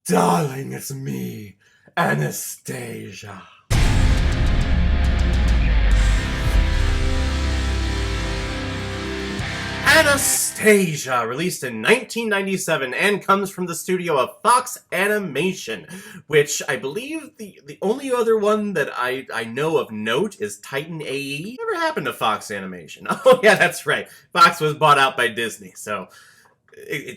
Darling, it's me, Anastasia. Anastasia, released in 1997 and comes from the studio of Fox Animation, which I believe the only other one that I know of note is Titan AE. Never happened to Fox Animation. Oh yeah, that's right. Fox was bought out by Disney, so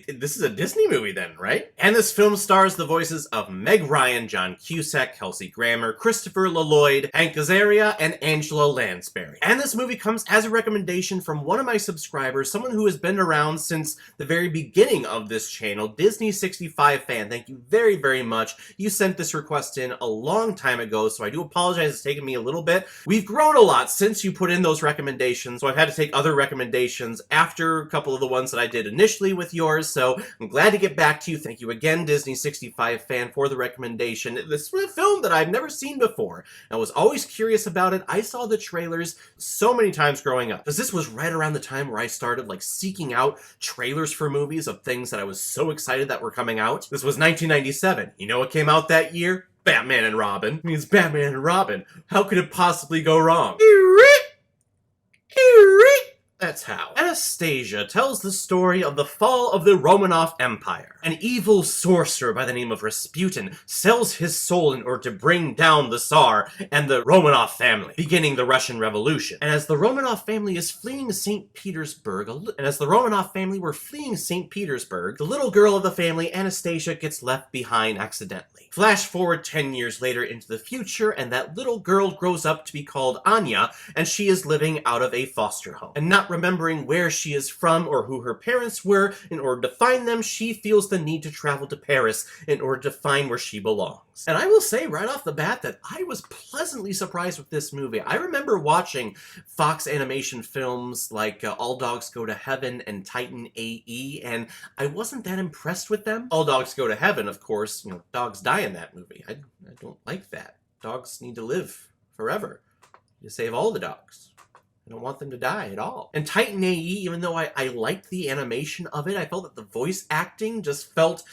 this is a Disney movie then, right? And this film stars the voices of Meg Ryan, John Cusack, Kelsey Grammer, Christopher Lloyd, Hank Azaria, and Angela Lansbury. And this movie comes as a recommendation from one of my subscribers, someone who has been around since the very beginning of this channel, Disney65 fan. Thank you very, very much. You sent this request in a long time ago, so I do apologize. It's taken me a little bit. We've grown a lot since you put in those recommendations, so I've had to take other recommendations after a couple of the ones that I did initially with yours, so I'm glad to get back to you. Thank you again, Disney65 fan, for the recommendation. This is a film that I've never seen before. I was always curious about it. I saw the trailers so many times growing up, because this was right around the time where I started seeking out trailers for movies of things that I was so excited that were coming out. This was 1997. You know what came out that year? Batman and Robin. It means Batman and Robin. How could it possibly go wrong? That's how. Anastasia tells the story of the fall of the Romanov Empire. An evil sorcerer by the name of Rasputin sells his soul in order to bring down the Tsar and the Romanov family, beginning the Russian Revolution. And as the Romanov family is fleeing St. Petersburg, the little girl of the family, Anastasia, gets left behind accidentally. Flash forward 10 years later into the future, and that little girl grows up to be called Anya, and she is living out of a foster home. And not remembering where she is from or who her parents were, in order to find them, she feels the need to travel to Paris in order to find where she belongs. And I will say right off the bat that I was pleasantly surprised with this movie. I remember watching Fox Animation films like All Dogs Go to Heaven and Titan AE, and I wasn't that impressed with them. All Dogs Go to Heaven, of course, dogs die in that movie. I don't like that. Dogs need to live forever. You save all the dogs. I don't want them to die at all. And Titan AE, even though I liked the animation of it, I felt that the voice acting just felt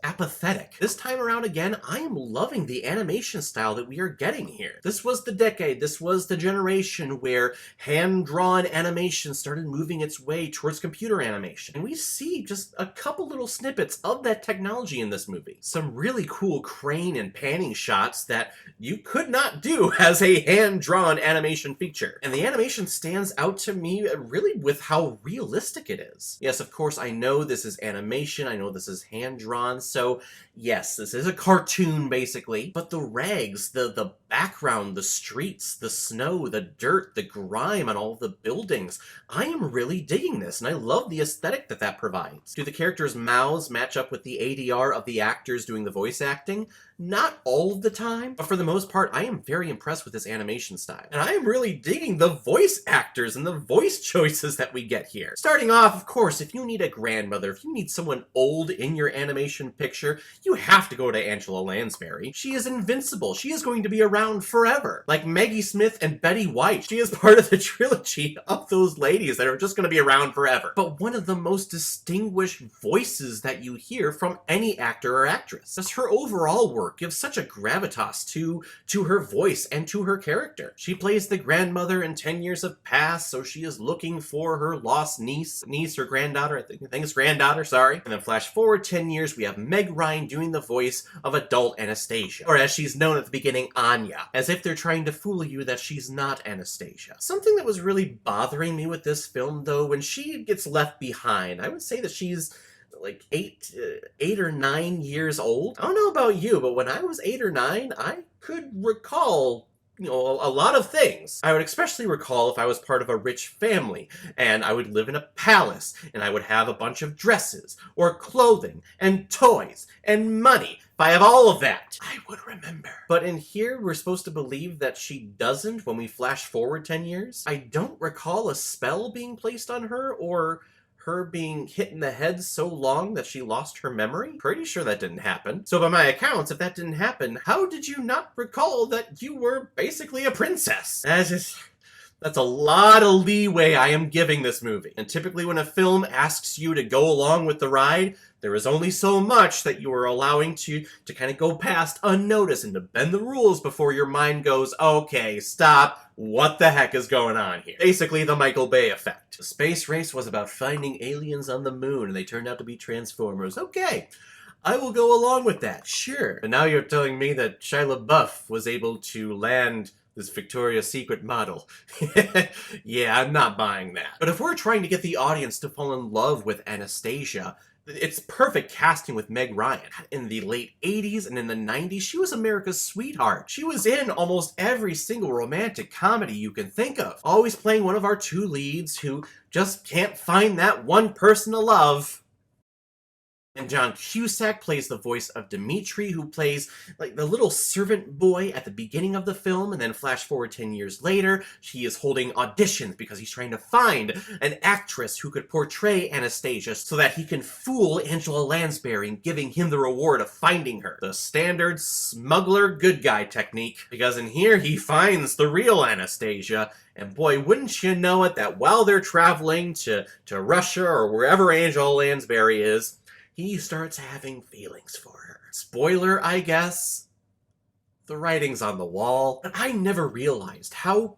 apathetic. This time around again, I am loving the animation style that we are getting here. This was the decade, this was the generation where hand-drawn animation started moving its way towards computer animation. And we see just a couple little snippets of that technology in this movie. Some really cool crane and panning shots that you could not do as a hand-drawn animation feature. And the animation stands out to me really with how realistic it is. Yes, of course, I know this is animation, I know this is hand-drawn, so yes, this is a cartoon basically, but the rags, the background, the streets, the snow, the dirt, the grime on all the buildings, I am really digging this, and I love the aesthetic that provides. Do the characters' mouths match up with the ADR of the actors doing the voice acting? Not all of the time, but for the most part, I am very impressed with this animation style. And I am really digging the voice actors and the voice choices that we get here. Starting off, of course, if you need a grandmother, if you need someone old in your animation picture, you have to go to Angela Lansbury. She is invincible. She is going to be around forever. Like Maggie Smith and Betty White. She is part of the trilogy of those ladies that are just going to be around forever. But one of the most distinguished voices that you hear from any actor or actress. Just her overall work gives such a gravitas to her voice and to her character. She plays the grandmother in 10 Years Have Passed, so she is looking for her lost niece or granddaughter, I think it's granddaughter, sorry. And then flash forward 10 years, we have Meg Ryan doing the voice of adult Anastasia, or as she's known at the beginning, Anya, as if they're trying to fool you that she's not Anastasia. Something that was really bothering me with this film, though, when she gets left behind, I would say that she's like 8 or 9 years old. I don't know about you, but when I was 8 or 9, I could recall a lot of things. I would especially recall if I was part of a rich family, and I would live in a palace, and I would have a bunch of dresses, or clothing, and toys, and money. If I have all of that, I would remember. But in here, we're supposed to believe that she doesn't when we flash forward 10 years. I don't recall a spell being placed on her, or her being hit in the head so long that she lost her memory? Pretty sure that didn't happen. So by my accounts, if that didn't happen, how did you not recall that you were basically a princess? That's a lot of leeway I am giving this movie. And typically when a film asks you to go along with the ride, there is only so much that you are allowing to kind of go past unnoticed and to bend the rules before your mind goes, okay, stop, what the heck is going on here? Basically the Michael Bay effect. The space race was about finding aliens on the moon and they turned out to be Transformers. Okay, I will go along with that, sure. But now you're telling me that Shia LaBeouf was able to land this Victoria's Secret model. Yeah, I'm not buying that. But if we're trying to get the audience to fall in love with Anastasia, it's perfect casting with Meg Ryan. In the late 80s and in the 90s, she was America's sweetheart. She was in almost every single romantic comedy you can think of, always playing one of our two leads who just can't find that one person to love. And John Cusack plays the voice of Dimitri, who plays like the little servant boy at the beginning of the film, and then flash forward 10 years later, he is holding auditions because he's trying to find an actress who could portray Anastasia so that he can fool Angela Lansbury, giving him the reward of finding her. The standard smuggler good guy technique, because in here he finds the real Anastasia. And boy, wouldn't you know it, that while they're traveling to Russia or wherever Angela Lansbury is, he starts having feelings for her. Spoiler, I guess. The writing's on the wall. But I never realized how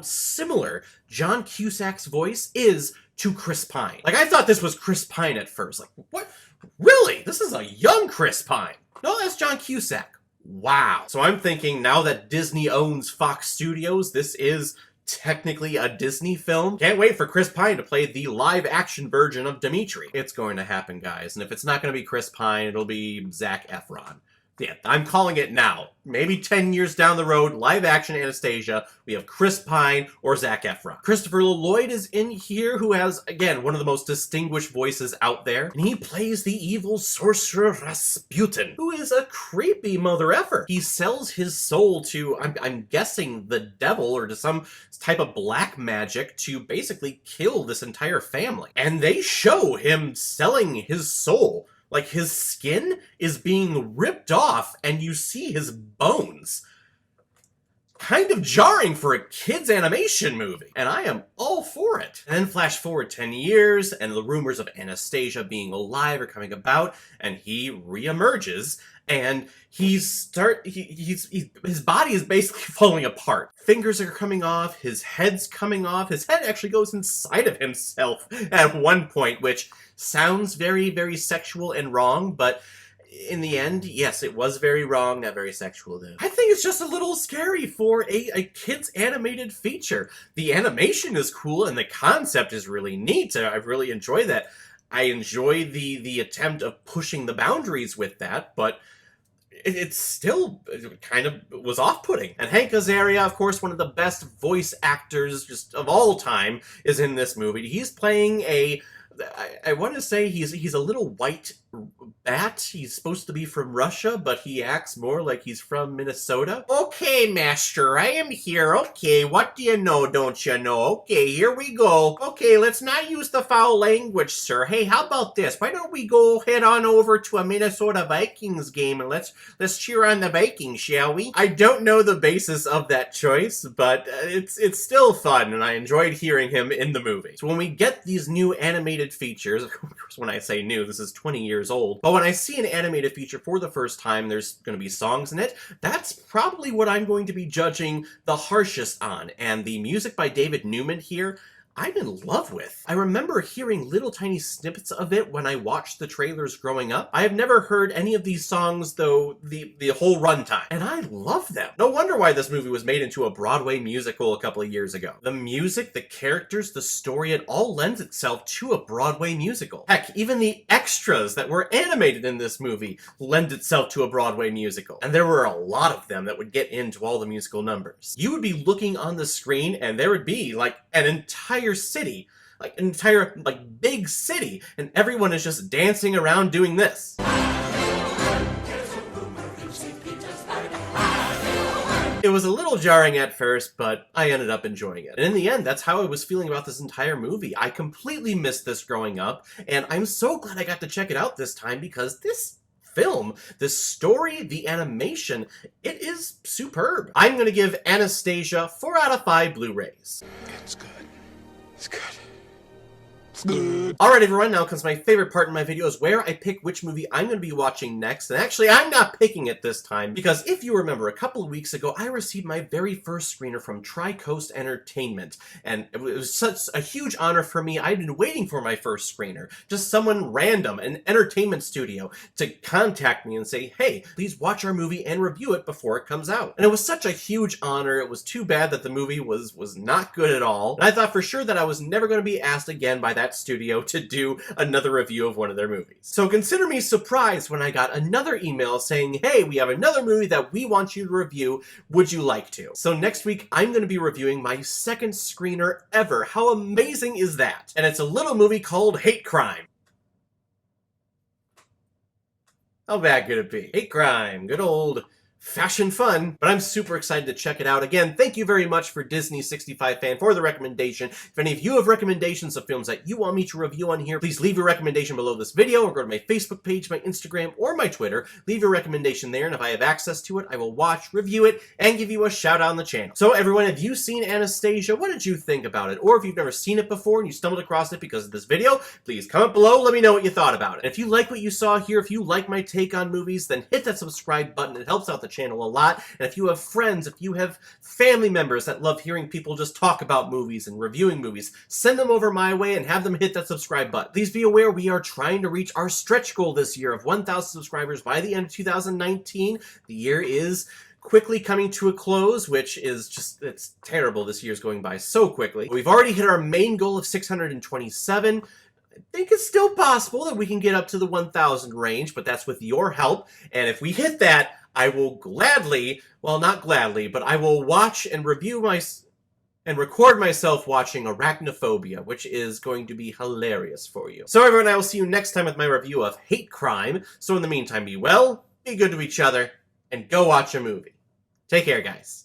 similar John Cusack's voice is to Chris Pine. Like, I thought this was Chris Pine at first. Like, what? Really? This is a young Chris Pine. No, that's John Cusack. Wow. So I'm thinking, now that Disney owns Fox Studios, this is technically a Disney film. Can't wait for Chris Pine to play the live-action version of Dimitri. It's going to happen, guys. And if it's not going to be Chris Pine, it'll be Zac Efron. Yeah, I'm calling it now. Maybe 10 years down the road, live-action Anastasia, we have Chris Pine or Zac Efron. Christopher Lloyd is in here, who has, again, one of the most distinguished voices out there. And he plays the evil sorcerer Rasputin, who is a creepy mother effer. He sells his soul to, I'm guessing, the devil or to some type of black magic to basically kill this entire family. And they show him selling his soul. Like, his skin is being ripped off, and you see his bones. Kind of jarring for a kid's animation movie, and I am all for it. And then flash forward 10 years, and the rumors of Anastasia being alive are coming about, and he reemerges, and his body is basically falling apart. Fingers are coming off, his head's coming off, his head actually goes inside of himself at one point, which sounds very, very sexual and wrong, but in the end, yes, it was very wrong, not very sexual though. I think it's just a little scary for a kid's animated feature. The animation is cool and the concept is really neat. I really enjoy that. I enjoy the attempt of pushing the boundaries with that, but it still kind of was off-putting. And Hank Azaria, of course, one of the best voice actors just of all time, is in this movie. He's playing I want to say he's a little white bat. He's supposed to be from Russia, but he acts more like he's from Minnesota. Okay, master, I am here. Okay, what do you know, don't you know? Okay, here we go. Okay, let's not use the foul language, sir. Hey, how about this? Why don't we go head on over to a Minnesota Vikings game and let's cheer on the Vikings, shall we? I don't know the basis of that choice, but it's still fun, and I enjoyed hearing him in the movie. So when we get these new animated features, of course, when I say new, this is 20 years old, but when I see an animated feature for the first time, there's going to be songs in it. That's probably what I'm going to be judging the harshest on, and the music by David Newman here, I'm in love with. I remember hearing little tiny snippets of it when I watched the trailers growing up. I have never heard any of these songs, though, the whole runtime, and I love them. No wonder why this movie was made into a Broadway musical a couple of years ago. The music, the characters, the story, it all lends itself to a Broadway musical. Heck, even the extras that were animated in this movie lend itself to a Broadway musical. And there were a lot of them that would get into all the musical numbers. You would be looking on the screen, and there would be, like, an entire city, like an entire big city, and everyone is just dancing around doing this. It was a little jarring at first, but I ended up enjoying it. And in the end, that's how I was feeling about this entire movie. I completely missed this growing up, and I'm so glad I got to check it out this time because this film, the story, the animation, it is superb. I'm going to give Anastasia 4 out of 5 Blu-rays. It's good. It's good. Good. Alright everyone, now comes my favorite part in my videos where I pick which movie I'm going to be watching next. And actually, I'm not picking it this time because if you remember, a couple of weeks ago, I received my very first screener from Tri-Coast Entertainment. And it was such a huge honor for me. I'd been waiting for my first screener. Just someone random, an entertainment studio, to contact me and say, hey, please watch our movie and review it before it comes out. And it was such a huge honor. It was too bad that the movie was not good at all. And I thought for sure that I was never going to be asked again by that studio to do another review of one of their movies. So consider me surprised when I got another email saying, hey, we have another movie that we want you to review. Would you like to? So next week, I'm going to be reviewing my second screener ever. How amazing is that? And it's a little movie called Hate Crime. How bad could it be? Hate Crime, good old fashion fun, but I'm super excited to check it out. Again, thank you very much for Disney 65 Fan for the recommendation. If any of you have recommendations of films that you want me to review on here, please leave your recommendation below this video or go to my Facebook page, my Instagram, or my Twitter. Leave your recommendation there, and if I have access to it, I will watch, review it, and give you a shout out on the channel. So everyone, have you seen Anastasia? What did you think about it? Or if you've never seen it before and you stumbled across it because of this video, please comment below, let me know what you thought about it. And if you like what you saw here, if you like my take on movies, then hit that subscribe button. It helps out the channel a lot. And if you have friends, if you have family members that love hearing people just talk about movies and reviewing movies, send them over my way and have them hit that subscribe button. Please be aware we are trying to reach our stretch goal this year of 1,000 subscribers by the end of 2019. The year is quickly coming to a close, which is just, it's terrible. This year's going by so quickly. We've already hit our main goal of 627. I think it's still possible that we can get up to the 1,000 range, but that's with your help. And if we hit that, I will gladly, well, not gladly, but I will watch and review and record myself watching Arachnophobia, which is going to be hilarious for you. So everyone, I will see you next time with my review of Hate Crime. So in the meantime, be well, be good to each other, and go watch a movie. Take care, guys.